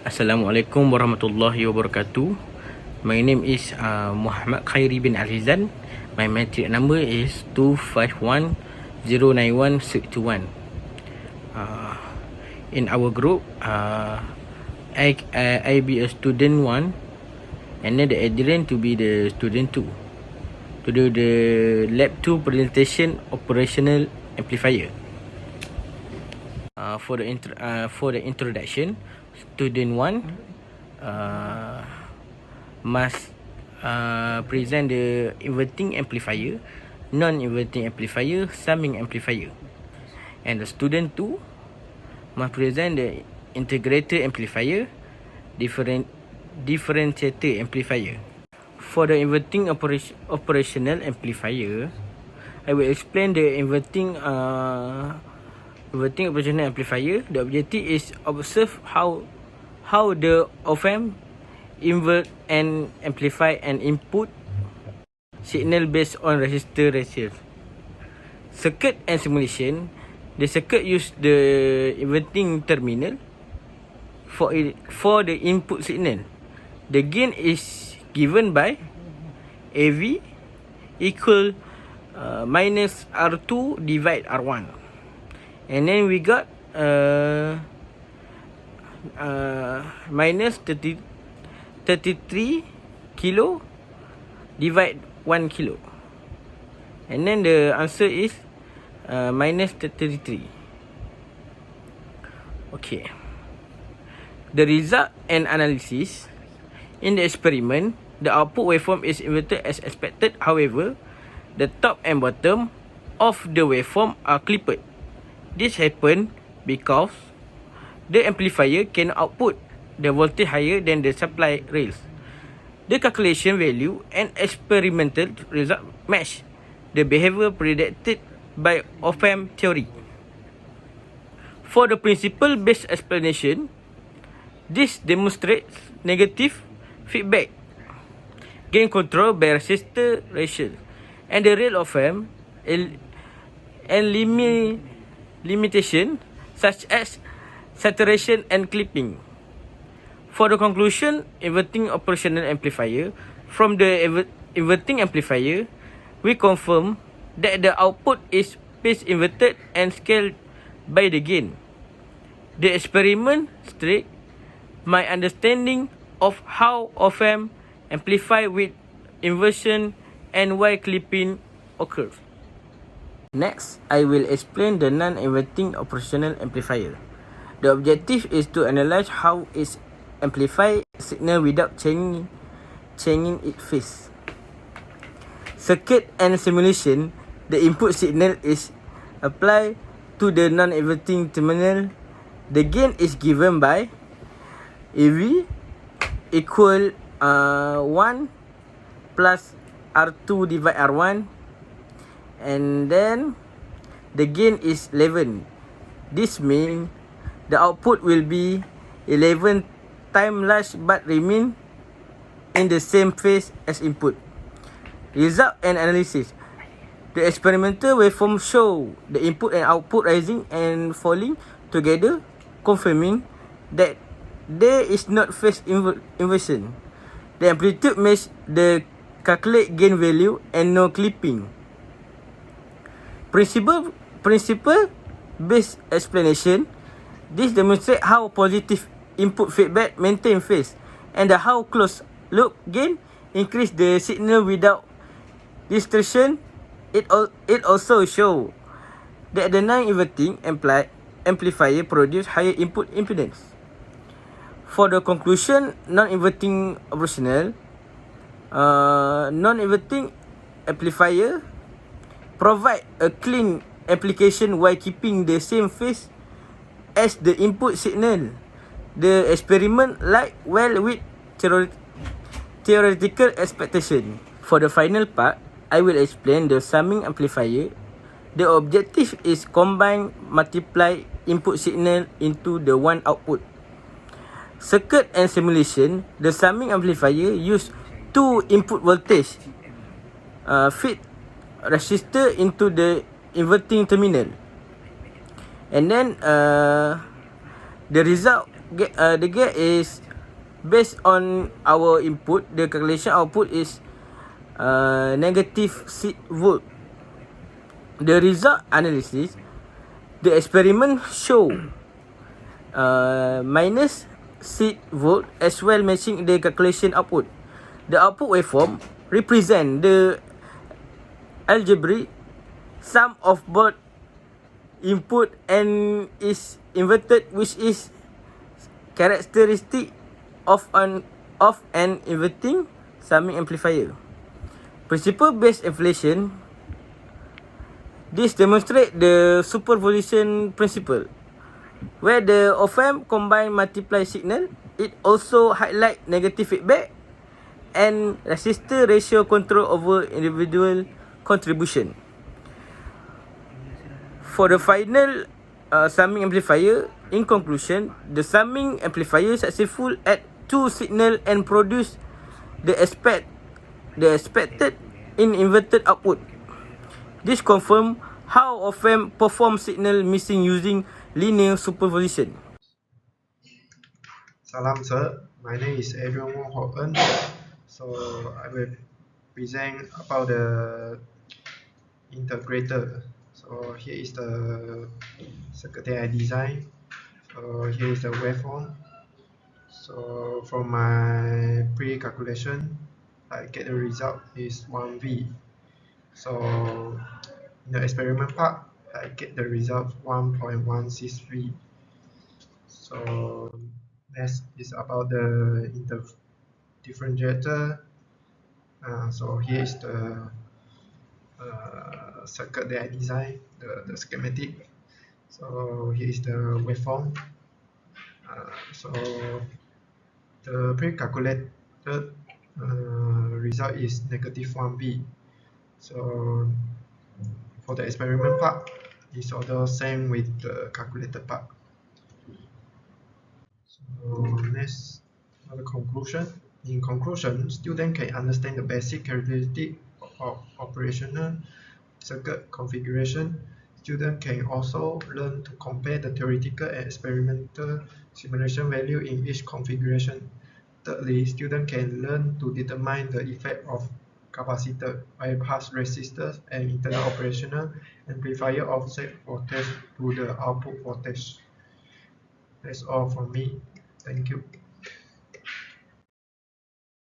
Assalamualaikum warahmatullahi wabarakatuh. My name is Muhammad Khairi bin Azizan. My matric number is 251091621. In our group, I be a student 1, and then the ADRIAN to be the student 2 to do the lab 2 presentation operational amplifier. For the introduction, student 1 must present the inverting amplifier, non-inverting amplifier, summing amplifier, and the student 2 must present the integrator amplifier, differentiator amplifier. For the inverting operational amplifier, I will explain the inverting operational amplifier. The objective is observe how the op-amp invert and amplify an input signal based on resistor ratios. Circuit and simulation. The circuit use the inverting terminal for the input signal. The gain is given by AV equal minus R2 divide R1. And then we got minus 33 kilo divide 1 kilo. And then the answer is minus 33. Okay. The result and analysis. In the experiment, the output waveform is inverted as expected. However, the top and bottom of the waveform are clipped. This happened because the amplifier can output the voltage higher than the supply rails. The calculation value and experimental result match the behavior predicted by op-amp theory. For the principle-based explanation, this demonstrates negative feedback, gain control by resistor ratio, and the rail op-amp and limitation such as saturation and clipping. For the conclusion, inverting operational amplifier. From the inverting amplifier, we confirm that the output is phase inverted and scaled by the gain. The experiment straight my understanding of how op-amp amplify with inversion and why clipping occurs. Next, I will explain the non-inverting operational amplifier. The objective is to analyze how it amplifies signal without changing its phase. Circuit and simulation. The input signal is applied to the non-inverting terminal. The gain is given by AV equal 1 plus R2 divide R1, and then the gain is 11. This means the output will be 11 times large but remain in the same phase as input. Result and analysis. The experimental waveform show the input and output rising and falling together, confirming that there is not phase inversion. The amplitude matches the calculate gain value and no clipping. Principle-based explanation. This demonstrates how positive input feedback maintain phase and how closed loop gain increase the signal without distortion. It also shows that the non-inverting amplifier produce higher input impedance. For the conclusion, non-inverting operational, non-inverting amplifier provide a clean application while keeping the same phase as the input signal. The experiment like well with theoretical expectation. For the final part, I will explain the summing amplifier. The objective is combine multiply input signal into the one output. Circuit and simulation. The summing amplifier use two input voltage, feed resistor into the inverting terminal, and then the result the gate is based on our input. The calculation output is negative 6 volt. The result analysis, the experiment show minus 6 volt as well, matching the calculation output. The output waveform represent the algebraic sum of both input and is inverted, which is characteristic of an inverting summing amplifier. Principle-based inflation. This demonstrates the superposition principle, where the op-amp combine multiply signal. It also highlight negative feedback and resistor ratio control over individual contribution. For the final summing amplifier, in conclusion, the summing amplifier successful at 2 signal and produce the expected in inverted output. This confirm how op-amp perform signal mixing using linear superposition. Salam sir, my name is ADRIAN. So I will present about the integrator. So here is the circuit I designed. So here is the waveform. So from my pre-calculation, I get the result is 1V. So in the experiment part, I get the result 1.16V. So next is about the differentiator. So here is the circuit that I designed, the schematic. So here is the waveform. So the pre-calculated result is negative 1V. So for the experiment part, it's also same with the calculated part. So next, the conclusion. In conclusion, students can understand the basic characteristic of operational circuit configuration. Students can also learn to compare the theoretical and experimental simulation value in each configuration. Thirdly, students can learn to determine the effect of capacitor, bypass resistors, and internal operational amplifier offset voltage to the output voltage. That's all from me. Thank you.